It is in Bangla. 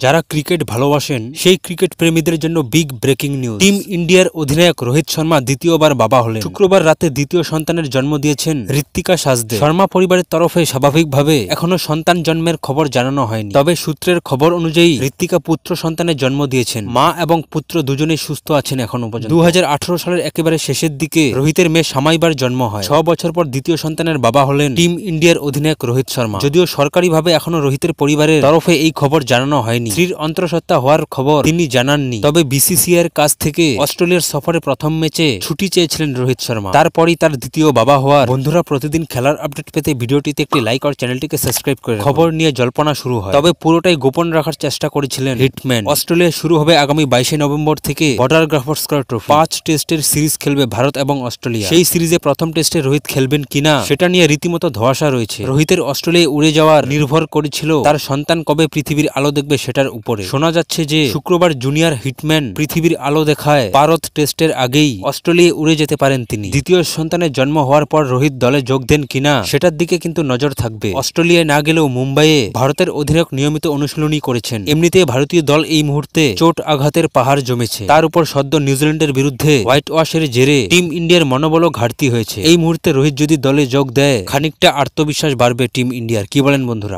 যারা ক্রিকেট ভালোবাসেন সেই ক্রিকেট প্রেমীদের জন্য বিগ ব্রেকিং নিউজ। টিম ইন্ডিয়ার অধিনায়ক রোহিত শর্মা দ্বিতীয়বার বাবা হলেন। শুক্রবার রাতে দ্বিতীয় সন্তানের জন্ম দিয়েছেন ঋত্বিকা সাজদে। শর্মা পরিবারের তরফে স্বাভাবিকভাবে এখনো সন্তান জন্মের খবর জানানো হয়নি, তবে সূত্রের খবর অনুযায়ী ঋত্বিকা পুত্র সন্তানের জন্ম দিয়েছেন। মা এবং পুত্র দুজনেই সুস্থ আছেন এখনো পর্যন্ত। 2018 সালের একেবারে শেষের দিকে রোহিতের মেয়ে সামাইবার জন্ম হয়। 6 বছর পর দ্বিতীয় সন্তানের বাবা হলেন টিম ইন্ডিয়ার অধিনায়ক রোহিত শর্মা। যদিও সরকারিভাবে এখনো রোহিতের পরিবারের তরফে এই খবর জানানো হয়নি। স্ত্রীর অন্তঃসত্ত্বা হওয়ার খবর তিনি জানাননি, তবে বিসিসিআই এর কাছ থেকে অস্ট্রেলিয়ার সফরে প্রথম ম্যাচে ছুটি চেয়েছিলেন রোহিত শর্মা। তারপরই তার দ্বিতীয় বাবা হওয়ার। বন্ধুরা, প্রতিদিন খেলার আপডেট পেতে ভিডিওটিতে একটি লাইক আর চ্যানেলটিকে সাবস্ক্রাইব করে খবর নিয়ে জল্পনা শুরু হয়, তবে পুরোটাই গোপন রাখার চেষ্টা করেছিলেন হিটম্যান। অস্ট্রেলিয়া শুরু হবে আগামী 22 নভেম্বর থেকে বর্ডার গাভাস্কর ট্রফি। 5 টেস্টের সিরিজ খেলবে ভারত এবং অস্ট্রেলিয়া। সেই সিরিজে প্রথম টেস্টে রোহিত খেলবেন কিনা সেটা নিয়ে রীতিমতো ধোঁয়াশা রয়েছে। রোহিতের অস্ট্রেলিয়ায় উড়ে যাওয়ার নির্ভর করেছিল তার সন্তান কবে পৃথিবীর আলো দেখবে সেটার উপরে। শোনা যাচ্ছে যে শুক্রবার জুনিয়র হিটম্যান পৃথিবীর আলো দেখায় ভারত টেস্টের আগেই অস্ট্রেলিয়ায় উড়ে যেতে পারেন তিনি। দ্বিতীয় সন্তানের জন্ম হওয়ার পর রোহিত দলে যোগ দেন কিনা সেটার দিকে কিন্তু নজর থাকবে। অস্ট্রেলিয়ায় না গেলেও মুম্বাইয়ে ভারতের অধিনায়ক নিয়মিত অনুশীলনী করেছেন। এমনিতে ভারতীয় দল এই মুহূর্তে চোট আঘাতের পাহাড় জমেছে। তার উপর সদ্য নিউজিল্যান্ডের বিরুদ্ধে হোয়াইট ওয়াশের জেরে টিম ইন্ডিয়ার মনোবলও ঘাটতি হয়েছে। এই মুহূর্তে রোহিত যদি দলে যোগ দেয় খানিকটা আত্মবিশ্বাস বাড়বে টিম ইন্ডিয়ার। কি বলেন বন্ধুরা?